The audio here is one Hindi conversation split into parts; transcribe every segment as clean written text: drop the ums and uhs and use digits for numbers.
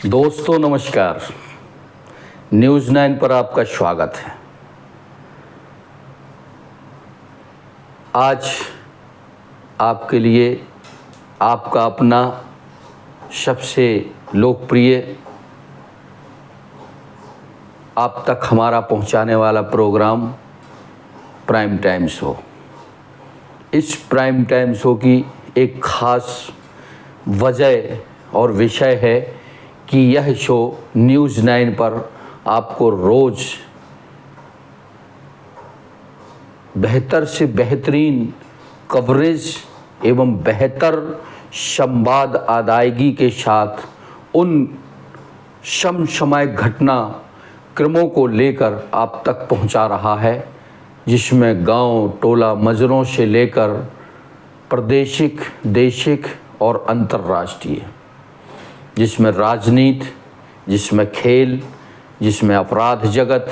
दोस्तों नमस्कार, न्यूज़ 9 पर आपका स्वागत है। आज आपके लिए आपका अपना सबसे लोकप्रिय, आप तक हमारा पहुंचाने वाला प्रोग्राम प्राइम टाइम शो। इस प्राइम टाइम शो की एक ख़ास वजह और विषय है कि यह शो न्यूज़ 9 पर आपको रोज़ बेहतर से बेहतरीन कवरेज एवं बेहतर संवाद अदायगी के साथ उन समसामयिक घटना क्रमों को लेकर आप तक पहुंचा रहा है, जिसमें गांव, टोला, मजरों से लेकर प्रादेशिक, देशिक और अंतर्राष्ट्रीय, जिसमें राजनीति, जिसमें खेल, जिसमें अपराध जगत,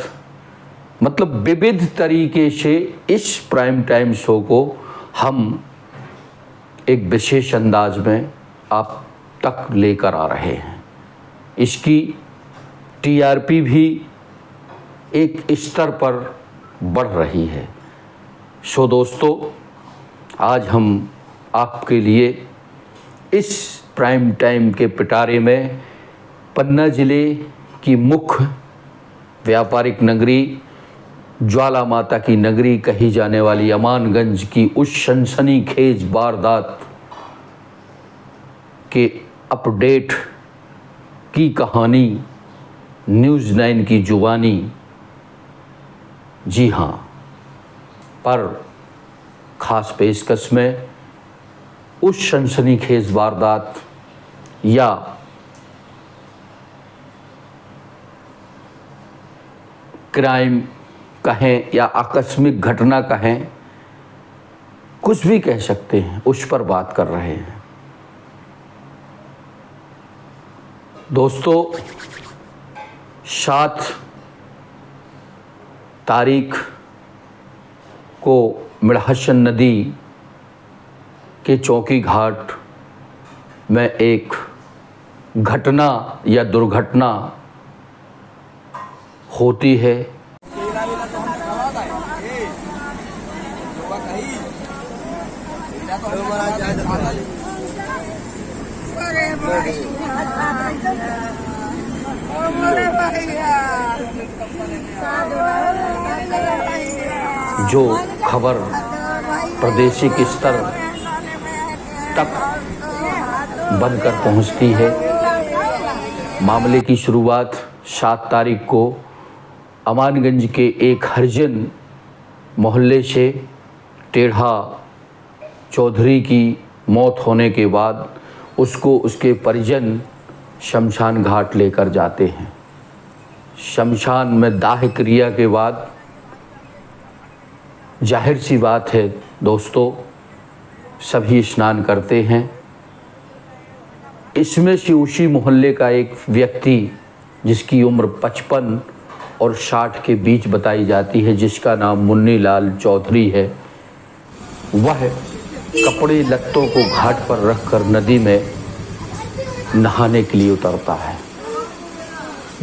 मतलब विविध तरीके से इस प्राइम टाइम शो को हम एक विशेष अंदाज में आप तक लेकर आ रहे हैं। इसकी टीआरपी भी एक स्तर पर बढ़ रही है। सो दोस्तों, आज हम आपके लिए इस प्राइम टाइम के पिटारे में पन्ना ज़िले की मुख्य व्यापारिक नगरी, ज्वाला माता की नगरी कही जाने वाली अमानगंज की उस सनसनीखेज वारदात के अपडेट की कहानी न्यूज़ 9 की जुबानी, जी हाँ, पर ख़ास पेशकश में उस सनसनीखेज वारदात या क्राइम कहें या आकस्मिक घटना कहें, कुछ भी कह सकते हैं, उस पर बात कर रहे हैं। दोस्तों, 7 तारीख को मिड़हसन नदी के चौकी घाट में एक घटना या दुर्घटना होती है। जो खबर प्रादेशिक स्तर तक बनकर पहुंचती है। मामले की शुरुआत 7 तारीख को अमानगंज के एक हरिजन मोहल्ले से टेढ़ा चौधरी की मौत होने के बाद उसको उसके परिजन शमशान घाट लेकर जाते हैं। शमशान में दाह क्रिया के बाद जाहिर सी बात है दोस्तों, सभी स्नान करते हैं। इसमें से उसी मोहल्ले का एक व्यक्ति जिसकी उम्र 55 और 60 के बीच बताई जाती है, जिसका नाम मुन्नी लाल चौधरी है, वह कपड़े लत्तों को घाट पर रखकर नदी में नहाने के लिए उतरता है।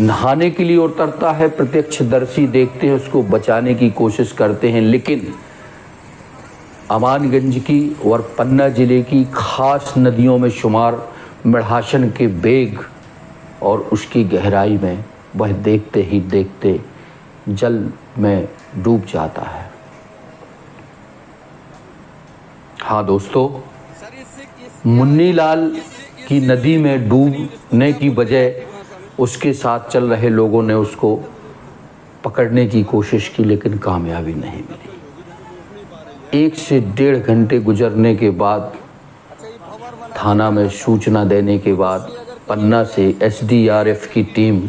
नहाने के लिए उतरता है, प्रत्यक्षदर्शी देखते हैं, उसको बचाने की कोशिश करते हैं, लेकिन अमानगंज की और पन्ना ज़िले की खास नदियों में शुमार मिड़हसन के बेग और उसकी गहराई में वह देखते ही देखते जल में डूब जाता है। हाँ दोस्तों, मुन्नी लाल की नदी में डूबने की वजह उसके साथ चल रहे लोगों ने उसको पकड़ने की कोशिश की, लेकिन कामयाबी नहीं मिली। 1 से 1.5 घंटे गुजरने के बाद, थाना में सूचना देने के बाद, पन्ना से एसडीआरएफ की टीम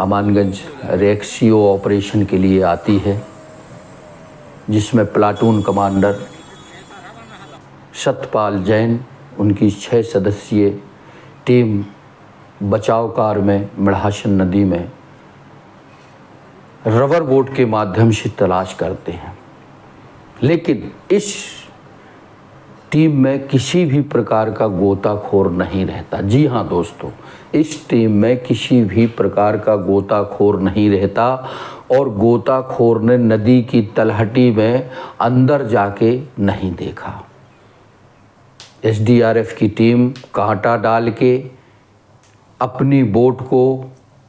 अमानगंज रेक्सियो ऑपरेशन के लिए आती है, जिसमें प्लाटून कमांडर सतपाल जैन, उनकी 6 सदस्यीय टीम बचाव कार्य में मढ़ासन नदी में रबर बोट के माध्यम से तलाश करते हैं। लेकिन इस टीम में किसी भी प्रकार का गोताखोर नहीं रहता। जी हाँ दोस्तों, इस टीम में किसी भी प्रकार का गोताखोर नहीं रहता और गोताखोर ने नदी की तलहटी में अंदर जाके नहीं देखा। एसडीआरएफ की टीम कांटा डाल के अपनी बोट को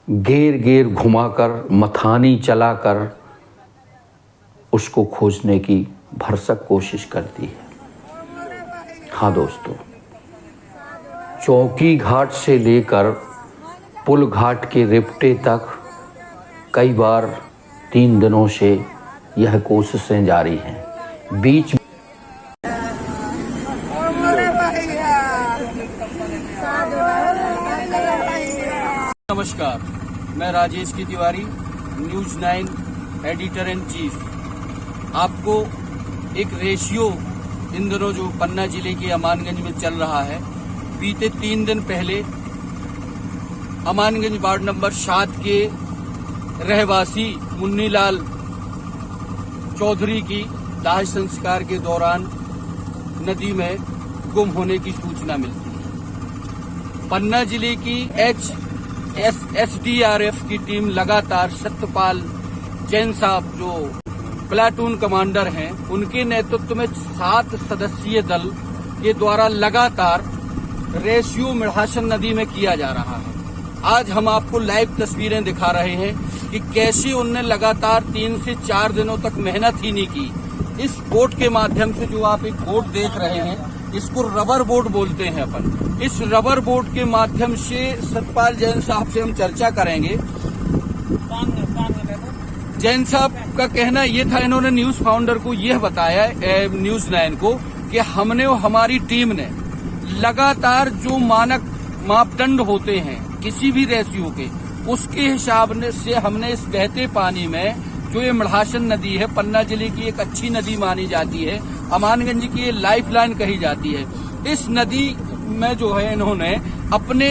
घेर घुमाकर, मथानी चलाकर उसको खोजने की भरसक कोशिश करती है। हाँ दोस्तों, चौकी घाट से लेकर पुल घाट के रिपटे तक कई बार 3 दिनों से यह कोशिशें जारी हैं। बीच नमस्कार, मैं राजेश की Tiwari, news 9 editor in chief. आपको एक रेशियो इन दिनों जो पन्ना जिले के अमानगंज में चल रहा है, बीते 3 दिन पहले अमानगंज वार्ड नंबर 7 के रहवासी मुन्नीलाल चौधरी की दाह संस्कार के दौरान नदी में गुम होने की सूचना मिलती है। पन्ना जिले की एसडीआरएफ की टीम लगातार सतपाल जैन साहब जो प्लाटून कमांडर हैं, उनके नेतृत्व में 7 सदस्यीय दल के द्वारा लगातार रेशियो मढ़ासन नदी में किया जा रहा है। आज हम आपको लाइव तस्वीरें दिखा रहे हैं कि कैसे उनने लगातार 3 से 4 दिनों तक मेहनत ही नहीं की। इस बोट के माध्यम से, जो आप एक बोट देख रहे हैं, इसको रबर बोट बोलते हैं अपन। इस रबर बोट के माध्यम से सतपाल जैन साहब से हम चर्चा करेंगे। जैन साहब का कहना ये था, इन्होंने न्यूज फाउंडर को यह बताया, न्यूज़ 9 को, कि हमने और हमारी टीम ने लगातार जो मानक मापदंड होते हैं किसी भी रेशियो के, उसके हिसाब से हमने इस बहते पानी में, जो ये मढ़ासन नदी है, पन्ना जिले की एक अच्छी नदी मानी जाती है, अमानगंज की ये लाइफलाइन कही जाती है, इस नदी में जो है इन्होंने अपने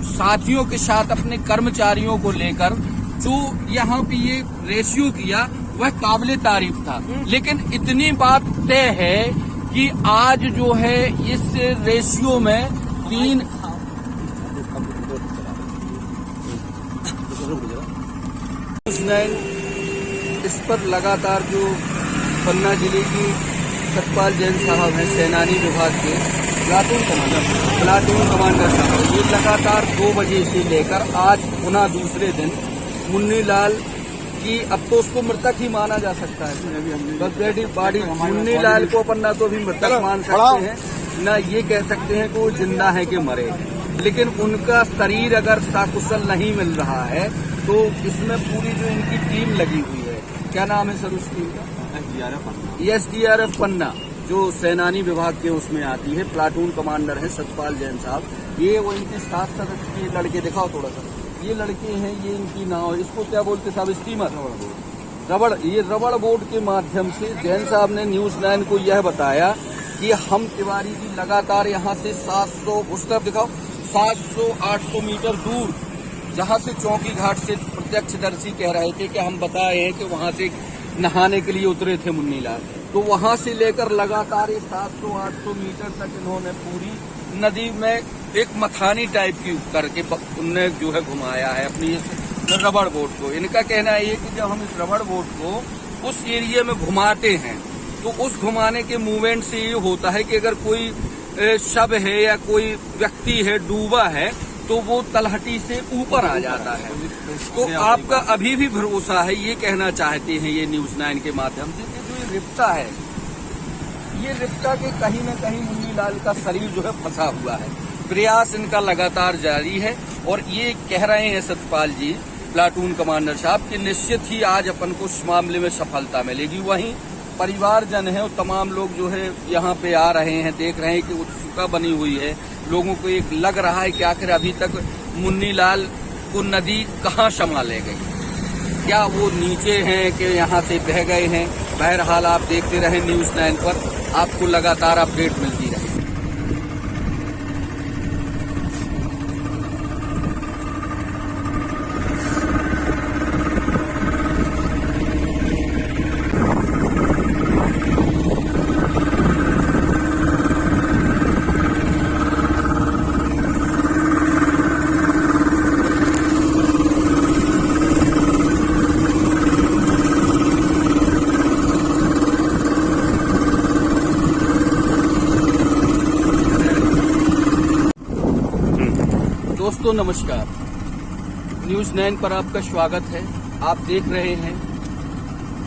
साथियों के साथ, अपने कर्मचारियों को लेकर जो यहाँ पे ये रेशियो किया, वह काबिले तारीफ था। लेकिन इतनी बात तय है कि आज जो है इस रेशियो में 3 इस पर लगातार जो पन्ना जिले की सतपाल जैन साहब हैं, सेनानी विभाग के प्लाटून कमांडर साहब, ये लगातार 2 बजे से लेकर आज पुनः दूसरे दिन मुन्नीलाल की, अब तो उसको मृतक ही माना जा सकता है, डेड बॉडी मुन्नीलाल को अपन ना तो भी मृतक मान सकते हैं, ना ये कह सकते हैं कि वो जिंदा है कि मरे हैं। लेकिन उनका शरीर अगर सकुशल नहीं मिल रहा है तो इसमें पूरी जो इनकी टीम लगी हुई है, क्या नाम है सर उस टीम का? एसडीआरएफ पन्ना, जो सेनानी विभाग के उसमें आती है। प्लाटून कमांडर है सतपाल जैन साहब। ये वो इनके 7 सदस्य के लड़के, दिखाओ थोड़ा सा, ये लड़के हैं, ये इनकी नाव, इसको क्या बोलते साहब? स्टीमर, ये रबड़ बोट के माध्यम से जैन साहब ने न्यूज़ 9 को यह बताया कि हम तिवारी जी लगातार यहाँ से 700, उस तरफ दिखाओ, 700-800 मीटर दूर, जहाँ से चौकी घाट से प्रत्यक्षदर्शी कह रहे थे कि हम बताए हैं कि वहाँ से नहाने के लिए उतरे थे मुन्नीलाल, तो वहाँ से लेकर लगातार ये 700-800 मीटर तक इन्होंने पूरी नदी में एक मथानी टाइप की करके उनने जो है घुमाया है अपनी रबड़ बोट को। इनका कहना है कि जब हम इस रबड़ बोट को उस एरिया में घुमाते हैं तो उस घुमाने के मूवमेंट से ये होता है कि अगर कोई शव है या कोई व्यक्ति है डूबा है तो वो तलहटी से ऊपर आ जाता है। तो आपका अभी भी भरोसा है, ये कहना चाहते हैं ये न्यूज़ 9 के माध्यम से, कि जो ये रिप्टा है, ये रिप्टा के कहीं न कहीं मुन्नीलाल का शरीर जो है फंसा हुआ है। प्रयास इनका लगातार जारी है और ये कह रहे हैं सतपाल जी, प्लाटून कमांडर साहब, कि निश्चित ही आज अपन को इस मामले में सफलता मिलेगी। वहीं परिवारजन है और तमाम लोग जो है यहाँ पे आ रहे हैं, देख रहे हैं कि उत्सुकता बनी हुई है, लोगों को एक लग रहा है कि आखिर अभी तक मुन्नीलाल वो नदी कहाँ संभाले गई, क्या वो नीचे हैं कि यहाँ से बह गए हैं। बहरहाल आप देखते रहें न्यूज़ 9 पर, आपको लगातार अपडेट मिलती रहे। दोस्तों नमस्कार, न्यूज़ 9 पर आपका स्वागत है। आप देख रहे हैं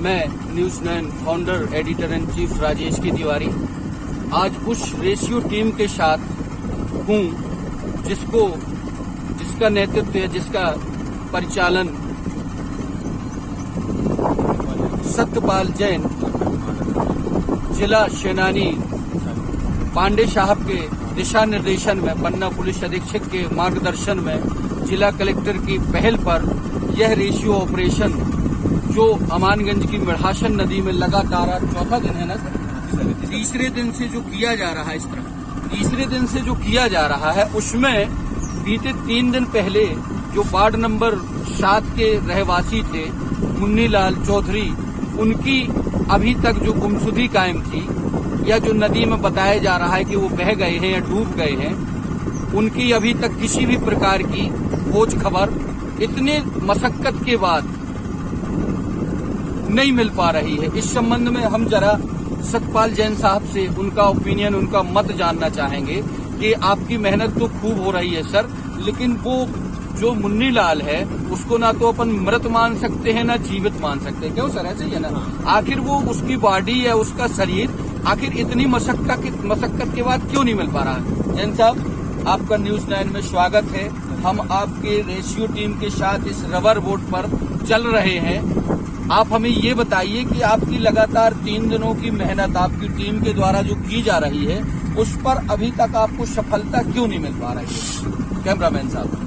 मैं news 9 founder editor in chief Rajesh की तिवारी। आज उस रेशियो टीम के साथ हूं जिसका नेतृत्व है, जिसका परिचालन सत्यपाल जैन जिला सेनानी पांडे साहब के दिशा निर्देशन में, पन्ना पुलिस अधीक्षक के मार्गदर्शन में, जिला कलेक्टर की पहल पर यह रेशियो ऑपरेशन जो अमानगंज की मिढ़ासन नदी में लगातार चौथा दिन है ना सर, तीसरे दिन से जो किया जा रहा है, इस तरह तीसरे दिन से जो किया जा रहा है, उसमें बीते 3 दिन पहले जो वार्ड नंबर 7 के रहवासी थे मुन्नी लाल चौधरी, उनकी अभी तक जो गुमशुदगी कायम थी या जो नदी में बताया जा रहा है कि वो बह गए हैं या डूब गए हैं, उनकी अभी तक किसी भी प्रकार की खोज खबर इतने मशक्कत के बाद नहीं मिल पा रही है। इस संबंध में हम जरा सतपाल जैन साहब से उनका ओपिनियन, उनका मत जानना चाहेंगे कि आपकी मेहनत तो खूब हो रही है सर, लेकिन वो जो मुन्नी लाल है उसको ना तो अपन मृत मान सकते हैं ना जीवित मान सकते हैं। क्यों सर, ऐसे ही है ना? आखिर वो उसकी बॉडी या उसका शरीर आखिर इतनी मशक्कत के बाद क्यों नहीं मिल पा रहा है? जैन साहब, आपका न्यूज़ 9 में स्वागत है। हम आपके रेशियो टीम के साथ इस रबर बोट पर चल रहे हैं। आप हमें ये बताइए कि आपकी लगातार 3 दिनों की मेहनत आपकी टीम के द्वारा जो की जा रही है, उस पर अभी तक आपको सफलता क्यों नहीं मिल पा रही है? कैमरामैन साहब।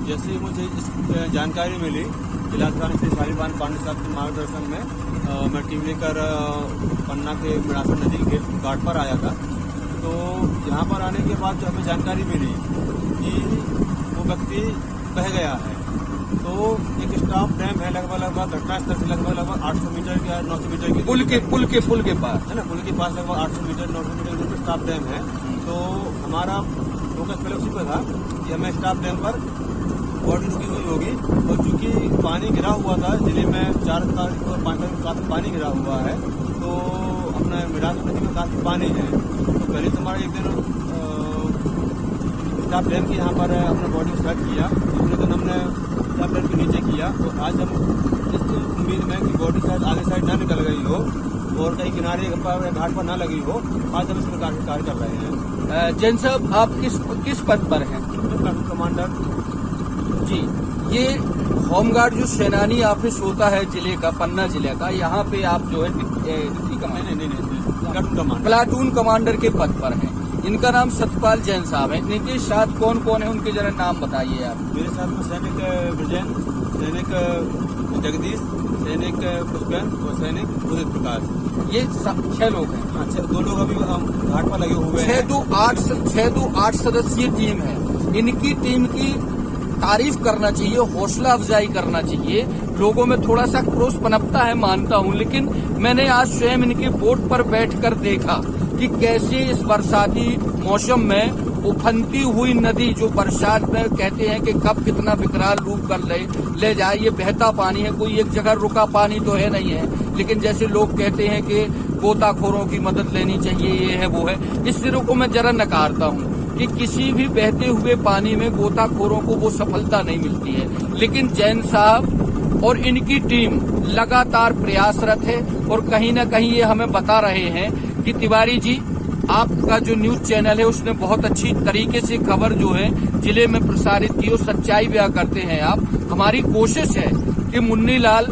जैसे मुझे इस जानकारी मिली जिलाधिकारी श्री शालीबान पांडे साहब के मार्गदर्शन में, मैं टीम लेकर पन्ना के मिढ़ासन नदी के घाट पर आया था। तो यहाँ पर आने के बाद जो हमें जानकारी मिली कि वो व्यक्ति बह गया है, तो एक स्टाफ डैम है लगभग घटनास्थल से लगभग 800 मीटर या 900 मीटर की पुल के पास है ना, पुल के पास लगभग 800 मीटर 900 मीटर की स्टाफ डैम है। तो हमारा फोकस पहले उसी पर था कि हमें स्टाफ डैम पर बॉडी रुकी हुई होगी, और चूंकि पानी गिरा हुआ था जिले में 4 और 5 काफी पानी गिरा हुआ है, तो अपना मिढ़ासन नदी में काफी पानी है। तो पहले तो हमारा एक दिन स्टाफ डैम की यहाँ पर अपना बॉडी सर्च किया, दूसरे दिन हमने स्टाफ डैम के नीचे किया। तो आज हम इस उम्मीद में कि बॉडी शायद आगे साइड ना निकल गई हो और कहीं किनारे पर घाट पर ना लगी हो, आज हम इस प्रकार के कार्य कर रहे हैं। जैन साहब, आप किस पद पर हैं? कमांडर जी, ये होमगार्ड जो सेनानी ऑफिस होता है जिले का, पन्ना जिले का, यहाँ पे आप जो है प्लाटून कमांडर के पद पर हैं। इनका नाम सतपाल जैन साहब है। इनके साथ कौन कौन है, उनके जरा नाम बताइए आप। मेरे साथ में सैनिक विजयन, सैनिक जगदीश, सैनिक पुष्पन और सैनिक उदित प्रकाश। ये 6 लोग हैं। अच्छा, 2 लोग अभी घाट पर लगे हुए हैं। 6 to 8 सदस्यीय टीम है। इनकी टीम की तारीफ करना चाहिए, हौसला अफजाई करना चाहिए। लोगों में थोड़ा सा क्रोध पनपता है, मानता हूं, लेकिन मैंने आज स्वयं इनके बोट पर बैठकर देखा कि कैसे इस बरसाती मौसम में उफनती हुई नदी, जो बरसात में कहते हैं कि कब कितना विकराल रूप कर ले जाए, ये बहता पानी है, कोई एक जगह रुका पानी तो है नहीं है। लेकिन जैसे लोग कहते हैं कि गोताखोरों की मदद लेनी चाहिए, ये है वो है, इस सिरों को मैं जरा नकारता हूँ कि किसी भी बहते हुए पानी में गोताखोरों को वो सफलता नहीं मिलती है। लेकिन जैन साहब और इनकी टीम लगातार प्रयासरत है, और कहीं न कहीं ये हमें बता रहे हैं कि तिवारी जी, आपका जो न्यूज चैनल है उसने बहुत अच्छी तरीके से खबर जो है जिले में प्रसारित की, और सच्चाई बयां करते हैं आप। हमारी कोशिश है कि मुन्नी लाल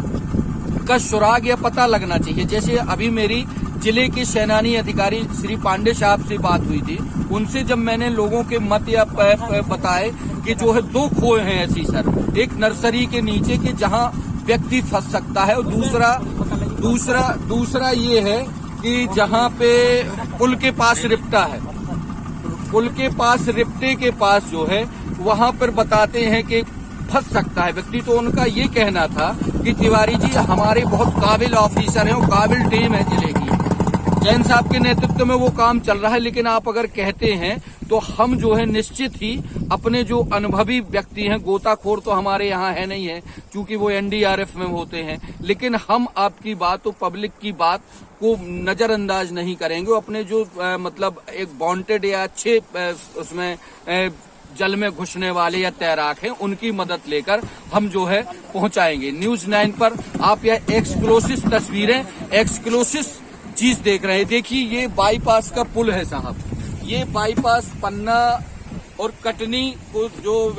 का सुराग या पता लगना चाहिए। जैसे अभी मेरी जिले के सेनानी अधिकारी श्री पांडे साहब से बात हुई थी। उनसे जब मैंने लोगों के मत या बताए कि जो है 2 खोए हैं ऐसी सर, एक नर्सरी के नीचे के जहां व्यक्ति फंस सकता है, और दूसरा ये है कि जहां पे पुल के पास रिप्टा है, पुल के पास रिप्टे के पास जो है वहां पर बताते हैं कि फंस सकता है व्यक्ति। तो उनका ये कहना था कि तिवारी जी हमारे बहुत काबिल ऑफिसर हैं और काबिल टीम है जिले की, जैन साहब के नेतृत्व में वो काम चल रहा है, लेकिन आप अगर कहते हैं तो हम जो है निश्चित ही अपने जो अनुभवी व्यक्ति हैं, गोताखोर तो हमारे यहाँ है नहीं है क्योंकि वो एनडीआरएफ में होते हैं, लेकिन हम आपकी बात और पब्लिक की बात को नजरअंदाज नहीं करेंगे। अपने जो मतलब एक वांटेड या अच्छे उसमें जल में घुसने वाले या तैराक हैं उनकी मदद लेकर हम जो है पहुंचाएंगे। न्यूज 9 पर आप यह एक्सक्लूसिव तस्वीरें, एक्सक्लूसिव चीज देख रहे हैं। देखिए ये बाईपास का पुल है साहब, ये बाईपास पन्ना और कटनी को जो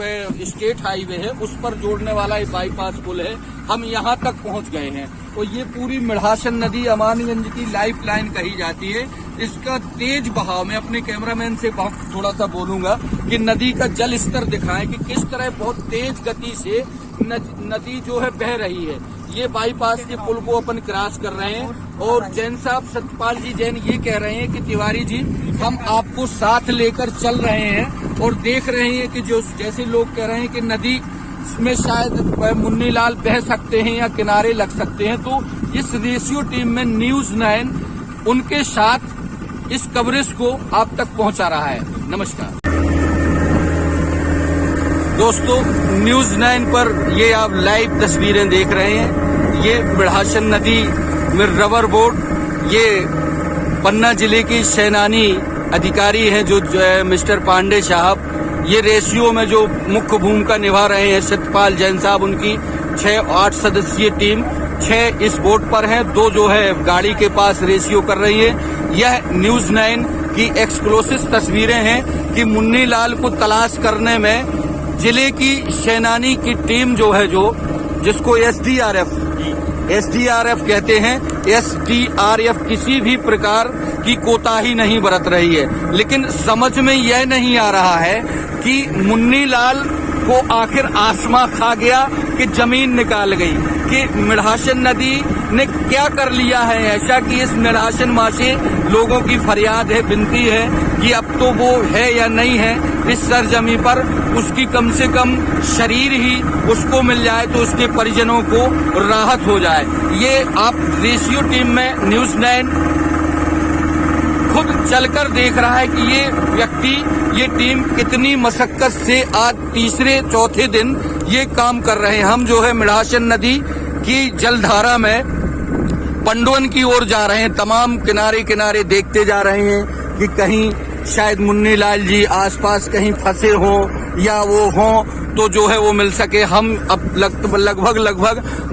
स्टेट हाईवे है उस पर जोड़ने वाला ये बाईपास पुल है। हम यहाँ तक पहुँच गए हैं और ये पूरी मिढ़ासन नदी अमानगंज की लाइफ लाइन कही जाती है। इसका तेज बहाव, मैं अपने कैमरामैन से थोड़ा सा बोलूंगा कि नदी का जल स्तर दिखाएं कि किस तरह बहुत तेज गति से नदी जो है बह रही है। ये बाईपास के पुल को अपन क्रॉस कर रहे हैं और जैन साहब, सत्यपाल जी जैन ये कह रहे हैं कि तिवारी जी हम आपको साथ लेकर चल रहे हैं और देख रहे हैं कि जो जैसे लोग कह रहे हैं कि नदी में शायद मुन्नीलाल बह सकते हैं या किनारे लग सकते हैं, तो इस रेस्क्यू टीम में न्यूज 9 उनके साथ इस कवरेज को आप तक पहुंचा रहा है। नमस्कार दोस्तों, न्यूज 9 पर ये आप लाइव तस्वीरें देख रहे हैं। ये मिढ़ासन नदी में रबर बोट, ये पन्ना जिले की सेनानी अधिकारी हैं जो मिस्टर पांडे साहब, ये रेस्क्यू में जो मुख्य भूमिका निभा रहे हैं सत्यपाल जैन साहब, उनकी 6-8 सदस्यीय टीम 6 इस बोट पर हैं, 2 जो है गाड़ी के पास रेस्क्यू कर रही है। यह न्यूज 9 की एक्सक्लूसिव तस्वीरें हैं कि मुन्नीलाल को तलाश करने में जिले की सेनानी की टीम जो है, जो जिसको एसडीआरएफ कहते हैं, एसडीआरएफ किसी भी प्रकार की कोताही नहीं बरत रही है। लेकिन समझ में यह नहीं आ रहा है कि मुन्नीलाल को आखिर आसमां खा गया कि जमीन निकाल गई, कि मिढ़ासन नदी ने क्या कर लिया है ऐसा कि इस मिढ़ासन माँ से लोगों की फरियाद है, विनती है कि अब तो वो है या नहीं है इस सरजमी पर, उसकी कम से कम शरीर ही उसको मिल जाए तो उसके परिजनों को राहत हो जाए। ये आप रेस्क्यू टीम में न्यूज 9 खुद चलकर देख रहा है कि ये व्यक्ति, ये टीम कितनी मशक्कत से आज तीसरे चौथे दिन ये काम कर रहे हैं। हम जो है मिढ़ासन नदी की जलधारा में पंडवन की ओर जा रहे हैं, तमाम किनारे किनारे देखते जा रहे हैं कि कहीं शायद मुन्नीलाल जी आसपास कहीं फंसे हों या वो हों तो जो है वो मिल सके। हम अब लगभग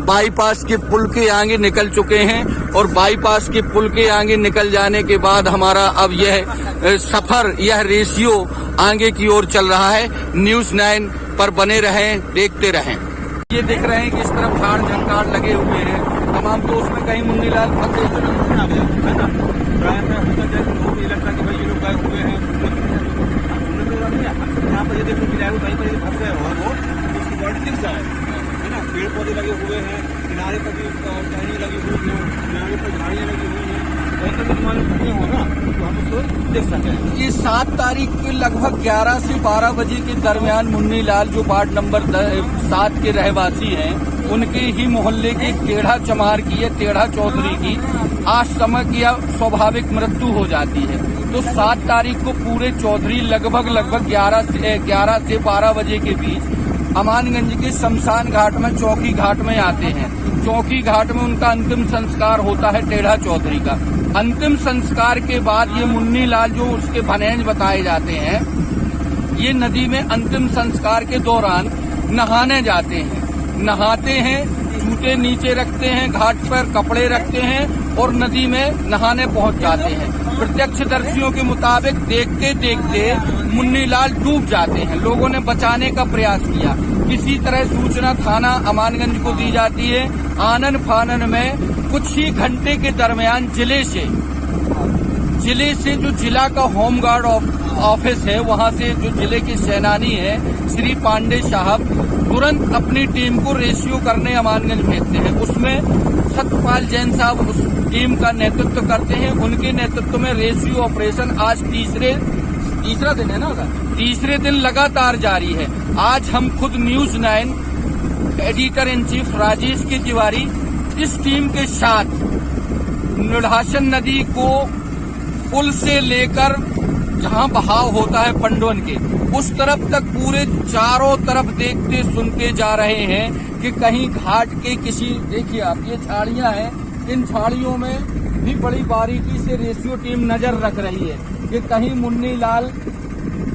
बाईपास के पुल के आगे निकल चुके हैं और बाईपास के पुल के आगे निकल जाने के बाद हमारा अब यह सफर, यह रेस्क्यू आगे की ओर चल रहा है। न्यूज 9 पर बने रहें, देखते रहें। ये देख रहे हैं कि इस तरफ झाड़ झंकार लगे हुए हैं तमाम, तो उसमें कहीं मुन्नीलाल फंसे लगता कि भाई ये लोग गए हुए हैं, यहाँ पर ये देखो मिला है वहीं पर ये फंस गए और वो उसकी बॉडी दिख जाए, है ना। पेड़ पौधे लगे हुए हैं, किनारे पर भी टहनी लगी हुई है, किनारे पर झाड़ियाँ लगी हुई हैं, कहीं पर भी मालूम नहीं हो ना तो हम उसको देख सकें। ये 7 तारीख के लगभग 11 से 12 बजे के दरमियान मुन्नीलाल जो वार्ड नंबर 7 के रहवासी हैं, उनके ही मोहल्ले के टेढ़ा चमार की, टेढ़ा चौधरी की आज समय की स्वाभाविक मृत्यु हो जाती है। तो 7 तारीख को पूरे चौधरी लगभग 11 से 12 बजे के बीच अमानगंज के शमशान घाट में, चौकी घाट में आते हैं। चौकी घाट में उनका अंतिम संस्कार होता है टेढ़ा चौधरी का। अंतिम संस्कार के बाद ये मुन्नीलाल जो उसके भनेज बताए जाते हैं, ये नदी में अंतिम संस्कार के दौरान नहाने जाते हैं, नहाते हैं, जूते नीचे रखते हैं, घाट पर कपड़े रखते हैं और नदी में नहाने पहुंच जाते हैं। प्रत्यक्षदर्शियों के मुताबिक देखते देखते मुन्नीलाल डूब जाते हैं। लोगों ने बचाने का प्रयास किया, किसी तरह सूचना थाना अमानगंज को दी जाती है। आनन फानन में कुछ ही घंटे के दरमियान जिले से जिले से जो जिला का होमगार्ड ऑफिस है वहां से जो जिले के सेनानी है श्री पांडे साहब तुरंत अपनी टीम को रेस्क्यू करने अमानगंज भेजते हैं। उसमें सत्यपाल जैन साहब उस टीम का नेतृत्व करते हैं। उनके नेतृत्व में रेस्क्यू ऑपरेशन आज तीसरा दिन है ना, तीसरे दिन लगातार जारी है। आज हम खुद news 9 editor in chief Rajesh के तिवारी इस टीम के साथ नीलहासन नदी को पुल से लेकर जहां बहाव होता है पंडवन के उस तरफ तक पूरे चारों तरफ देखते सुनते जा रहे हैं कि कहीं घाट के किसी, देखिए आप ये झाड़ियां हैं, इन झाड़ियों में भी बड़ी बारीकी से रेस्क्यू टीम नजर रख रही है कि कहीं मुन्नी लाल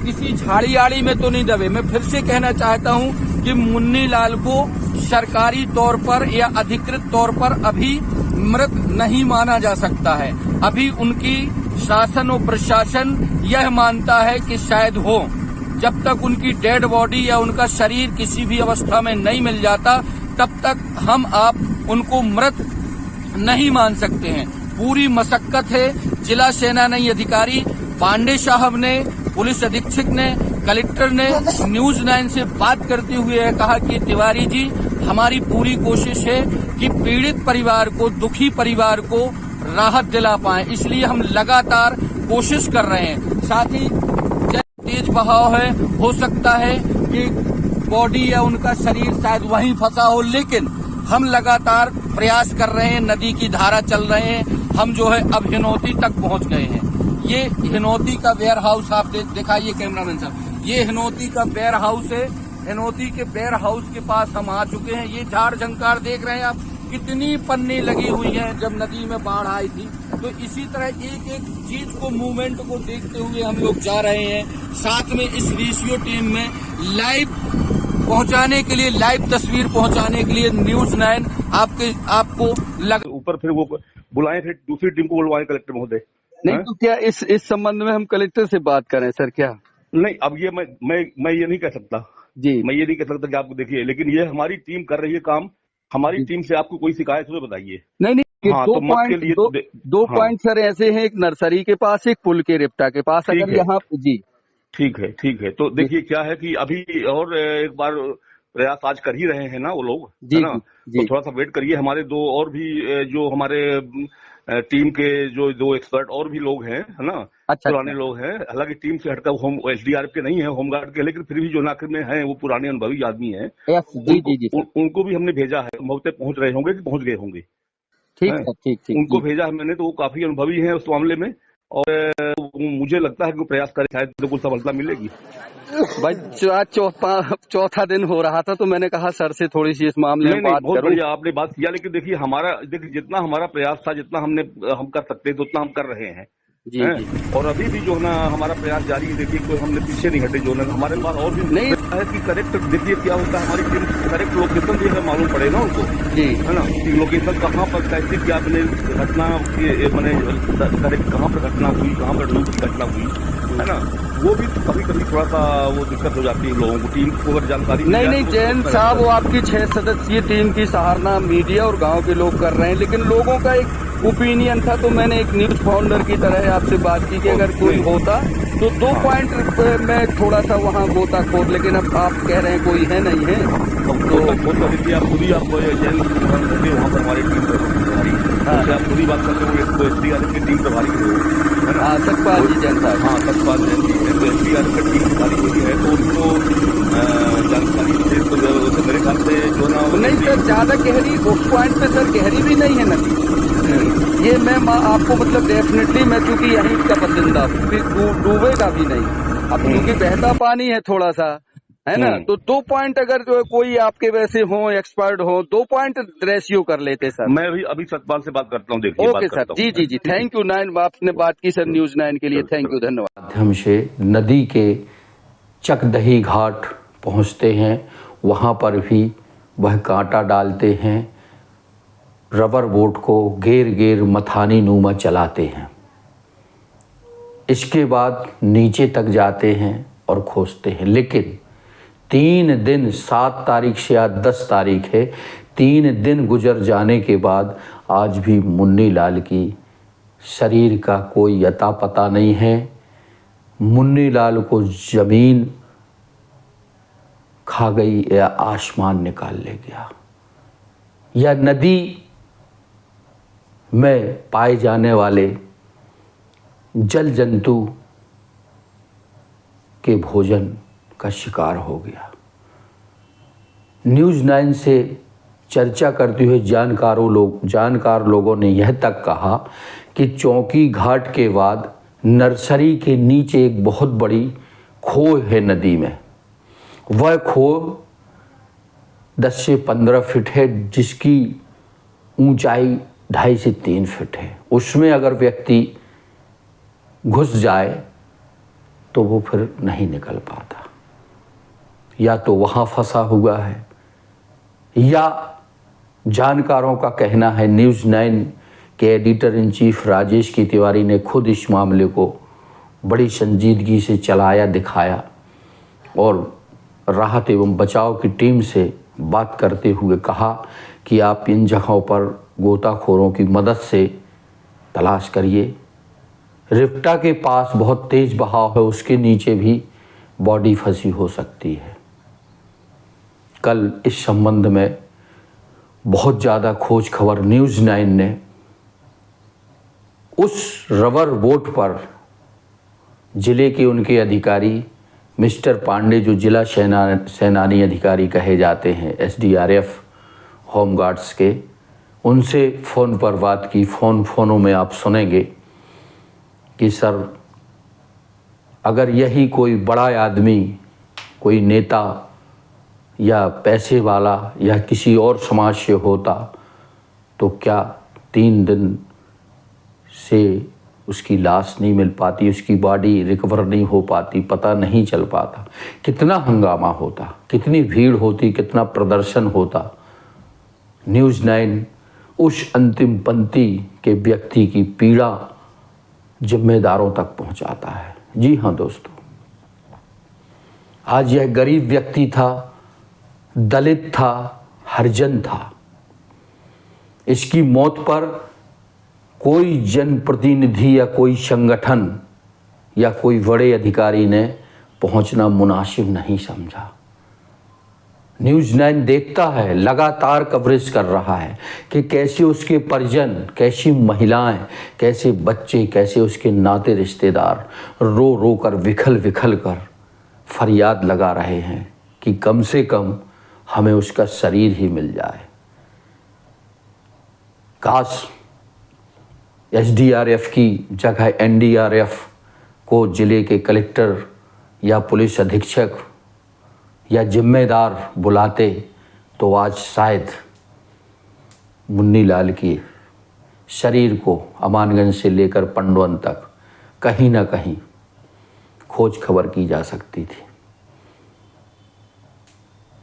किसी झाड़ी आड़ी में तो नहीं दबे। मैं फिर से कहना चाहता हूं कि मुन्नी लाल को सरकारी तौर पर या अधिकृत तौर पर अभी मृत नहीं माना जा सकता है। अभी उनकी शासन और प्रशासन यह मानता है कि शायद हो, जब तक उनकी डेड बॉडी या उनका शरीर किसी भी अवस्था में नहीं मिल जाता तब तक हम आप उनको मृत नहीं मान सकते हैं। पूरी मशक्कत है। जिला सेनानी अधिकारी पांडे साहब ने, पुलिस अधीक्षक ने, कलेक्टर ने न्यूज 9 से बात करते हुए कहा कि तिवारी जी हमारी पूरी कोशिश है कि पीड़ित परिवार को, दुखी परिवार को राहत दिला पाएं, इसलिए हम लगातार कोशिश कर रहे हैं। साथ ही तेज बहाव है, हो सकता है कि बॉडी या उनका शरीर शायद वहीं फंसा हो, लेकिन हम लगातार प्रयास कर रहे हैं। नदी की धारा चल रहे हैं। हम जो है अब हिनौती तक पहुंच गए हैं। ये हिनौती का वेयर हाउस आप दिखाइए कैमरामैन साहब, ये हिनौती का वेयर हाउस है। हिनौती के वेयर हाउस के पास हम आ चुके हैं। ये झाड़ झंकार देख रहे हैं आप, कितनी पन्नी लगी हुई है जब नदी में बाढ़ आई थी। तो इसी तरह एक एक चीज को, मूवमेंट को देखते हुए हम लोग जा रहे हैं। साथ में इस रेस्क्यू टीम में लाइव पहुंचाने के लिए, लाइव तस्वीर पहुंचाने के लिए न्यूज 9 आपको लगा ऊपर फिर वो बुलाएं, फिर दूसरी टीम को बुलवाएं कलेक्टर महोदय। नहीं तो क्या इस संबंध में हम कलेक्टर से बात करें सर? क्या नहीं, अब ये मैं ये नहीं कह सकता जी, मैं ये नहीं कह सकता कि आपको देखिए, लेकिन ये हमारी टीम कर रही है काम। हमारी टीम से आपको कोई शिकायत हो तो बताइए। नहीं हाँ, दो तो मत के लिए दो हाँ, पॉइंट सर ऐसे हैं, एक नर्सरी के पास, एक पुल के रिप्टा के पास। ठीक अगर है। यहाँ जी ठीक है। तो देखिए क्या है कि अभी और एक बार प्रयास आज कर ही रहे हैं ना वो लोग, जी, है ना? जी। तो थोड़ा सा वेट करिए। हमारे दो और भी जो हमारे टीम के जो दो एक्सपर्ट और भी लोग हैं, है ना, अच्छा, पुराने लोग हैं। हालांकि टीम से हटकर होम एसडीआरएफ के नहीं है, होमगार्ड के, लेकिन फिर भी जो इलाके में हैं वो पुराने अनुभवी आदमी हैं। जी, उनको भी हमने भेजा है। मौके पहुंच रहे होंगे कि पहुंच गए होंगे। ठीक है, ठीक उनको भेजा है मैंने, तो वो काफी अनुभवी हैं उस मामले में। और मुझे लगता है कि वो प्रयास करें, शायद तो कुछ सफलता मिलेगी। भाई चौथा दिन हो रहा था तो मैंने कहा सर से थोड़ी सी इस मामले में बात बहुत करूं। बढ़िया आपने बात किया। लेकिन देखिए जितना हमारा प्रयास था, जितना हम कर सकते थे उतना हम कर रहे हैं जी, हैं? जी। और अभी भी जो है ना हमारा प्रयास जारी है। देखिए कोई हमने पीछे नहीं हटे। जो है हमारे पास और भी नहीं है कि करेक्ट, देखिए क्या होता है, हमारी टीम करेक्ट लोकेशन भी है, मालूम पड़े ना उनको, जी, है ना, कि लोकेशन कहाँ पर कैसे क्या मैंने घटना मैंने करेक्ट कहाँ पर घटना हुई, कहाँ पर डूब की घटना हुई, है ना। वो भी कभी कभी थोड़ा सा वो दिक्कत हो जाती है लोगों को, टीम को अगर जानकारी नहीं जैन साहब, वो आपकी 6 सदस्यीय टीम की सराहना मीडिया और गांव के लोग कर रहे हैं, लेकिन लोगों का एक ओपिनियन था। तो मैंने एक न्यूज फाउंडर की तरह आपसे बात की कि अगर कोई होता तो 2 पॉइंट में थोड़ा सा वहाँ गोता खोद, लेकिन अब आप कह रहे हैं कोई है नहीं है तो देखिए आप खुद ही आपको जैन वहाँ पर हमारी टीम प्रभारी, आप खुद ही बात करते हो एसडीआरएफ की टीम प्रभारी है ना। हाँ, सतपाल जी जैन साहब, हाँ सतपाल जैन जी है। तो एसडीआरएफ की टीम प्रभारी जो है तो उनको जानकारी से तो मेरे ख्याल से जो ना नहीं सर, ज्यादा गहरी उस पॉइंट पे सर गहरी भी नहीं है नदी। ये मैं आपको मतलब डेफिनेटली, मैं चूंकि यहीं का बसिंदा हूँ, डूबेगा भी नहीं अब क्योंकि बहता पानी है थोड़ा सा, है ना। तो 2 पॉइंट अगर जो कोई आपके वैसे हो, एक्सपर्ट हो, 2 पॉइंट रेशियो कर लेते सर। मैं अभी सतपाल से बात करता हूँ। देखिए ओके सर, जी, थैंक यू 9, आपने बात की सर न्यूज 9 के लिए, थैंक यू, धन्यवाद। माध्यम से नदी के चकदही घाट पहुंचते हैं। वहाँ पर भी वह कांटा डालते हैं, रबर बोट को घेर मथानी नुमा चलाते हैं। इसके बाद नीचे तक जाते हैं और खोजते हैं। लेकिन 3 दिन, 7 तारीख से आज 10 तारीख है, 3 दिन गुजर जाने के बाद आज भी मुन्नी लाल की शरीर का कोई अता पता नहीं है। मुन्नी लाल को ज़मीन खा गई या आसमान निकाल ले गया, या नदी में पाए जाने वाले जल जंतु के भोजन का शिकार हो गया। न्यूज़ 9 से चर्चा करते हुए जानकार लोगों ने यह तक कहा कि चौकी घाट के बाद नर्सरी के नीचे एक बहुत बड़ी खो है नदी में। वह खो 10 से 15 फीट है, जिसकी ऊंचाई 2.5 से 3 फीट है। उसमें अगर व्यक्ति घुस जाए तो वो फिर नहीं निकल पाता, या तो वहाँ फंसा हुआ है, या जानकारों का कहना है, न्यूज़ 9 के एडिटर इन चीफ राजेश की तिवारी ने खुद इस मामले को बड़ी संजीदगी से चलाया दिखाया और राहत एवं बचाव की टीम से बात करते हुए कहा कि आप इन जगहों पर गोताखोरों की मदद से तलाश करिए। रिफ्टा के पास बहुत तेज़ बहाव है, उसके नीचे भी बॉडी फंसी हो सकती है। कल इस संबंध में बहुत ज़्यादा खोज खबर न्यूज़ 9 ने उस रबर बोट पर ज़िले के उनके अधिकारी मिस्टर पांडे, जो जिला सेनानी अधिकारी कहे जाते हैं SDRF होमगार्ड्स के, उनसे फ़ोन पर बात की। फ़ोनों में आप सुनेंगे कि सर, अगर यही कोई बड़ा आदमी, कोई नेता या पैसे वाला या किसी और समाज से होता तो क्या 3 दिन से उसकी लाश नहीं मिल पाती, उसकी बॉडी रिकवर नहीं हो पाती, पता नहीं चल पाता। कितना हंगामा होता, कितनी भीड़ होती, कितना प्रदर्शन होता। न्यूज़ 9 उस अंतिम पंक्ति के व्यक्ति की पीड़ा जिम्मेदारों तक पहुंचाता है। जी हाँ दोस्तों, आज यह गरीब व्यक्ति था, दलित था, हरिजन था। इसकी मौत पर कोई जनप्रतिनिधि या कोई संगठन या कोई बड़े अधिकारी ने पहुंचना मुनासिब नहीं समझा। न्यूज़ 9 देखता है, लगातार कवरेज कर रहा है कि कैसे उसके परिजन, कैसी महिलाएं, कैसे बच्चे, कैसे उसके नाते रिश्तेदार रो रो कर, विखल विखल कर फरियाद लगा रहे हैं कि कम से कम हमें उसका शरीर ही मिल जाए। काश SDRF की जगह NDRF को जिले के कलेक्टर या पुलिस अधीक्षक या जिम्मेदार बुलाते तो आज शायद मुन्नी लाल की शरीर को अमानगंज से लेकर पंडवन तक कहीं ना कहीं खोज खबर की जा सकती थी।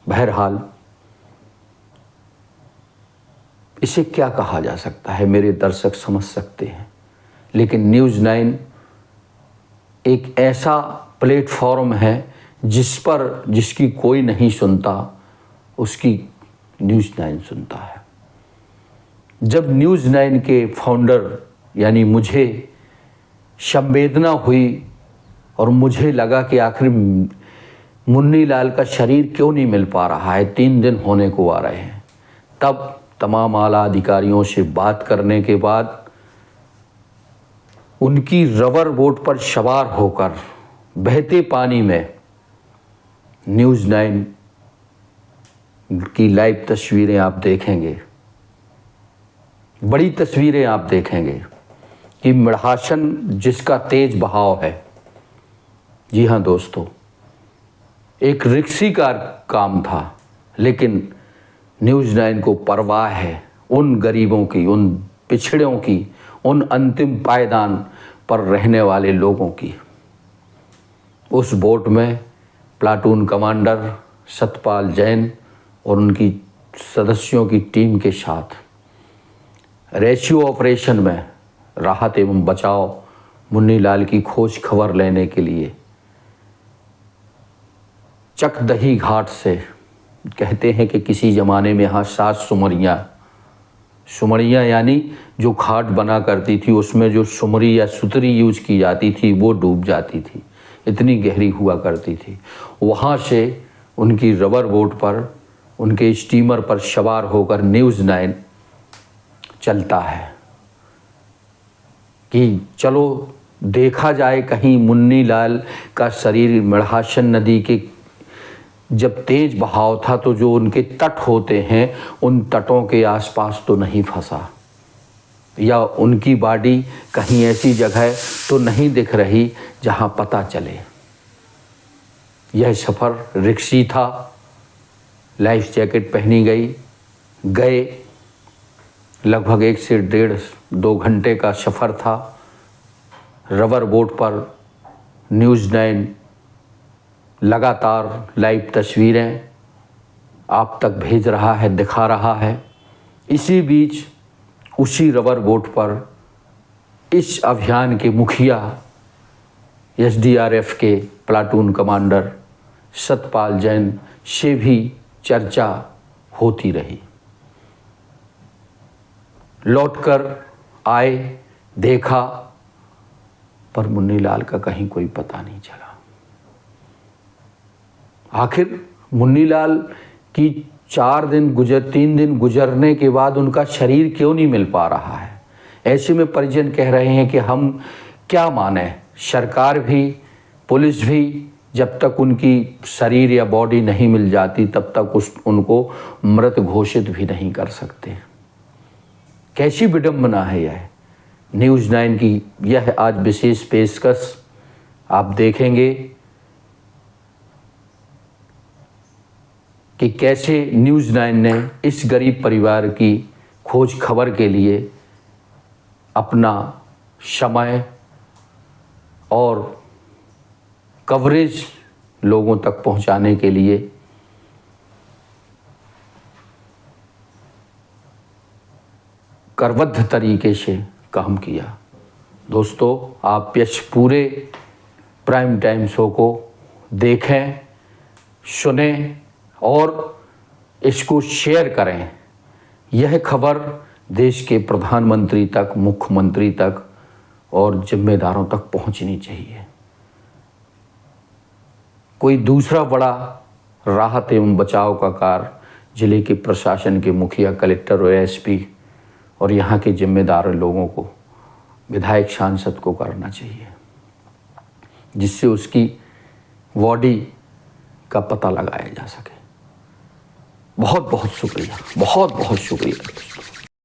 बहरहाल इसे क्या कहा जा सकता है, मेरे दर्शक समझ सकते हैं, लेकिन न्यूज़ 9 एक ऐसा प्लेटफॉर्म है जिसकी कोई नहीं सुनता, उसकी न्यूज़ 9 सुनता है। जब न्यूज़ 9 के फाउंडर यानी मुझे संवेदना हुई और मुझे लगा कि आखिर मुन्नी लाल का शरीर क्यों नहीं मिल पा रहा है, 3 दिन होने को आ रहे हैं, तब तमाम आला अधिकारियों से बात करने के बाद उनकी रबर बोट पर सवार होकर बहते पानी में न्यूज़ 9 की लाइव तस्वीरें आप देखेंगे, बड़ी तस्वीरें आप देखेंगे कि मृहासन जिसका तेज बहाव है। जी हाँ दोस्तों, एक रिक्सी का काम था, लेकिन न्यूज़ 9 को परवाह है उन गरीबों की, उन पिछड़ों की, उन अंतिम पायदान पर रहने वाले लोगों की। उस बोट में प्लाटून कमांडर सतपाल जैन और उनकी सदस्यों की टीम के साथ रेस्क्यू ऑपरेशन में राहत एवं बचाव मुन्नी लाल की खोज खबर लेने के लिए चकदही घाट से, कहते हैं कि किसी ज़माने में यहाँ 7 सुमरियाँ सुमरिया यानी जो खाट बना करती थी उसमें जो सुमरी या सुतरी यूज की जाती थी वो डूब जाती थी, इतनी गहरी हुआ करती थी। वहाँ से उनकी रबर बोट पर, उनके स्टीमर पर सवार होकर न्यूज़ 9 चलता है कि चलो देखा जाए कहीं मुन्नी लाल का शरीर मेढ़ासन नदी के जब तेज बहाव था तो जो उनके तट होते हैं उन तटों के आसपास तो नहीं फंसा, या उनकी बॉडी कहीं ऐसी जगह तो नहीं दिख रही जहां पता चले। यह सफ़र रिक्शी था, लाइफ जैकेट पहनी गए। लगभग 1 से 1.5-2 घंटे का सफ़र था। रबर बोट पर न्यूज़ 9 लगातार लाइव तस्वीरें आप तक भेज रहा है, दिखा रहा है। इसी बीच उसी रबर बोट पर इस अभियान के मुखिया SDRF के प्लाटून कमांडर सतपाल जैन से भी चर्चा होती रही। लौटकर आए, देखा, पर मुन्नी लाल का कहीं कोई पता नहीं चला। आखिर मुन्नी लाल की 3 दिन गुजरने के बाद उनका शरीर क्यों नहीं मिल पा रहा है? ऐसे में परिजन कह रहे हैं कि हम क्या माने, सरकार भी, पुलिस भी जब तक उनकी शरीर या बॉडी नहीं मिल जाती तब तक उनको मृत घोषित भी नहीं कर सकते। कैसी विडंबना है यह। न्यूज़ 9 की यह आज विशेष पेशकश आप देखेंगे कि कैसे न्यूज़ 9 ने इस गरीब परिवार की खोज खबर के लिए अपना समय और कवरेज लोगों तक पहुंचाने के लिए करबद्ध तरीके से काम किया। दोस्तों, आप यश पूरे प्राइम टाइम शो को देखें, सुनें और इसको शेयर करें। यह खबर देश के प्रधानमंत्री तक, मुख्यमंत्री तक और जिम्मेदारों तक पहुंचनी चाहिए। कोई दूसरा बड़ा राहत एवं बचाव का कार्य जिले के प्रशासन के मुखिया, कलेक्टर और SP और यहाँ के जिम्मेदार लोगों को, विधायक, सांसद को करना चाहिए, जिससे उसकी बॉडी का पता लगाया जा सके। बहुत बहुत शुक्रिया, बहुत बहुत शुक्रिया दोस्तों।